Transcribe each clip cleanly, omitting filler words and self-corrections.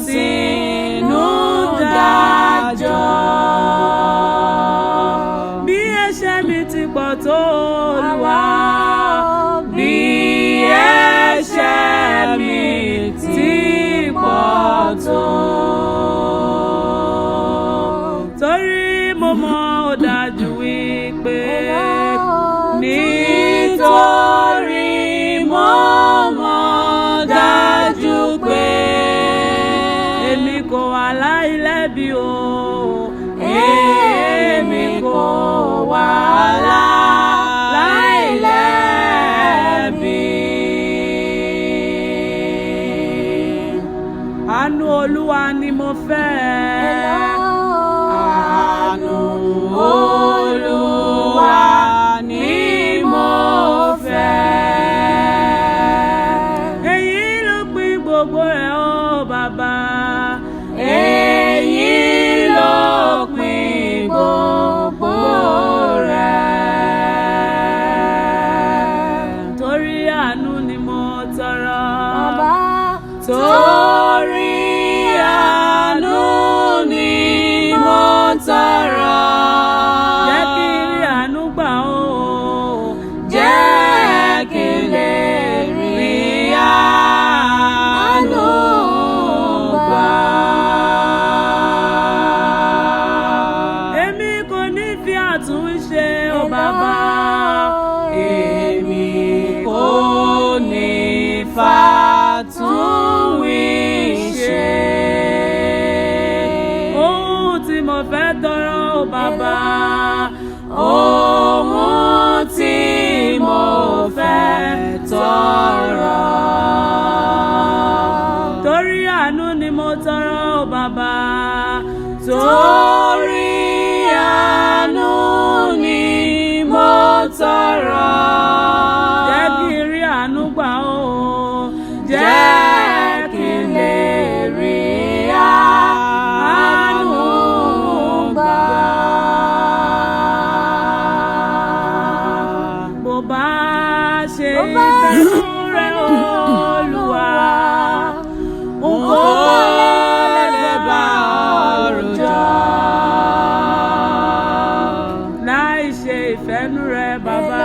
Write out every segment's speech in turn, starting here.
sínú dájọ́. Bí ẹ̀ṣẹ̀ mi ti pọ̀ tó Olúwa, bí ẹ̀ṣẹ̀ mi ti pọ̀ tó. Torí mo mọ̀ ó dájú wípé nítorí mo mọ̀ dájú pé èmi kò wà láìlẹ́bi o, èmi kò wà láìlẹ́bi. Àánú Olúwa ni mo fẹ́. Àánú Olúwa ni mo fẹ́. Èyí ló pín gbogbo rẹ̀ o bàbá. Èyí ló pín gbogbo rẹ̀. Torí àánú ni mo tọrọ. Torí àánú ni mo tọrọ. Jẹ́ kí n rí àánú gbà o. Jẹ́ kí n lè rí àánú gbà. Èmi kò ní fi àtúnṣe o bàbá. Èmi kò ní fàtúnwíṣe. Ohun tí mo fẹ́ tọrọ o bàbá. Ohun tí mo fẹ́ tọrọ. Torí àánú ni mo tọrọ o bàbá. Torí àánú ni mo tọrọ. Jẹ́ kí n rí àánú gbà o. Jẹ́ kí n lè rí àánú gbà. Bó bá ṣe ìfẹ́nu rẹ̀ Olúwa, n kò lè bá ọ̀rọ̀ jọ. Láì ṣe ìfẹ́nu rẹ̀ bàbá.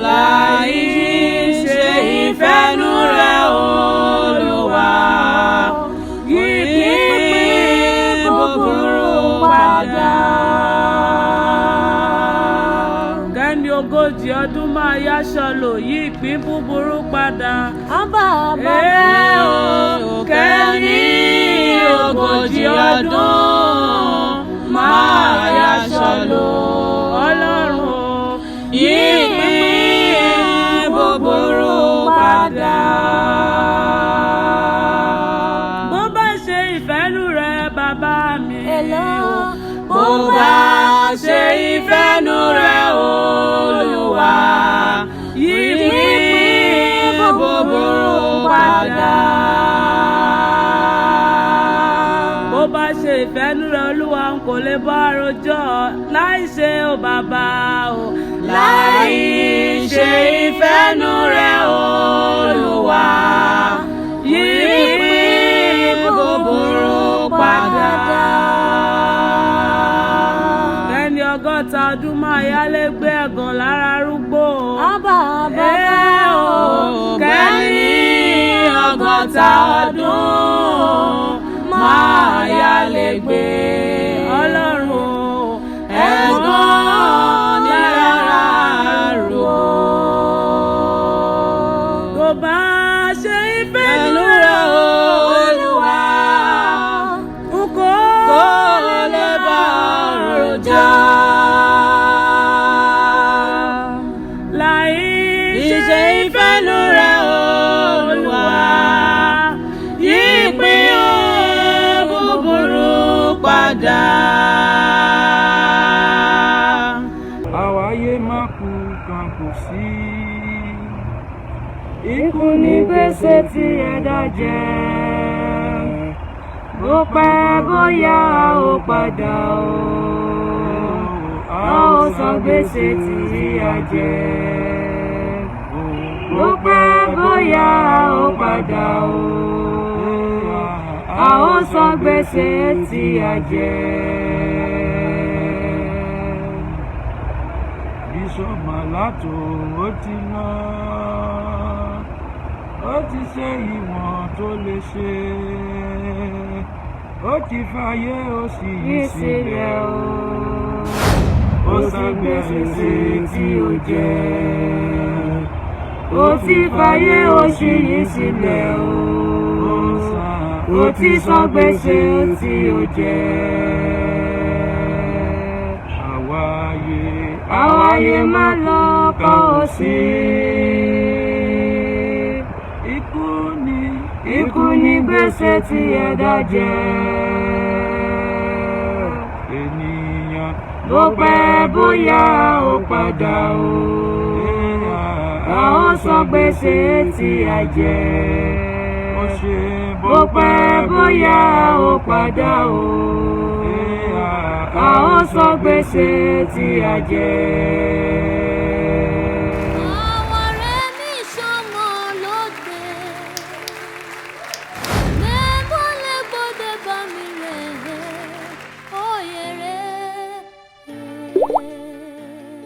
Láì ṣe ìfẹ́nu rẹ̀ Olúwa, yípín búburú padà. Kẹ́ni 40 ọdún máa yáṣọ lò, yípín búburú padà. Kẹ́ni 40 ọdún máa yáṣọ lò. Ọlọ́run yípín búburú padà. Bó bá ṣe ìfẹ́nu rẹ̀ bàbá mi. Bó bá ṣe ìfẹ́nu rẹ̀ Olúwa, yípín búburú padà. Bó bá ṣe ìfẹ́nu rẹ̀ Olúwa, n kò lè bá àròjọ. Láì ṣe o bàbá o. Láì ṣe ìfẹ́nu rẹ̀ Olúwa, yípín búburú padà. Kẹ́ni 60 ọdún máa yálé gbé ẹ̀gàn lára arúgbó. Kẹ́ni 60 ọdún máa yálé gbé. Ọlọ́run ẹ̀gàn ní ara arúgbó. Tó bá ṣe ìfẹ́nu rẹ̀ Olúwa, n kò lè bá ọ̀rọ̀ jọ. Láì ṣe ìfẹ́nu rẹ̀ Olúwa, yípín búburú padà. Àwáyé má kú kan kò sí. Ikú ní gbèsè tí ẹ̀dá jẹ. Bó pẹ́ bóyá ó padà o. A ó san gbèsè tí a jẹ. Bó pẹ́ bóyá ó padà o. gbèsè tí a jẹ. Bishop Malato ó ti lọ, ó ti ṣe ìwọ̀n tó lè ṣe, ó ti fàyè ó sì yí sílẹ̀ o. Ó san gbèsè tí ó jẹ, ó ti fàyè ó sì yí sílẹ̀ o. Ó ti san gbèsè tí ó jẹ. Àwáyé má lọ kọ̀ sí. Ikú ni gbèsè tí ẹ̀dá jẹ. Ènìyàn bó pẹ́ bóyá ó padà o. A ó san gbèsè tí a jẹ. Bó pẹ́ bóyá ó padà o. A ó san gbèsè tí a jẹ.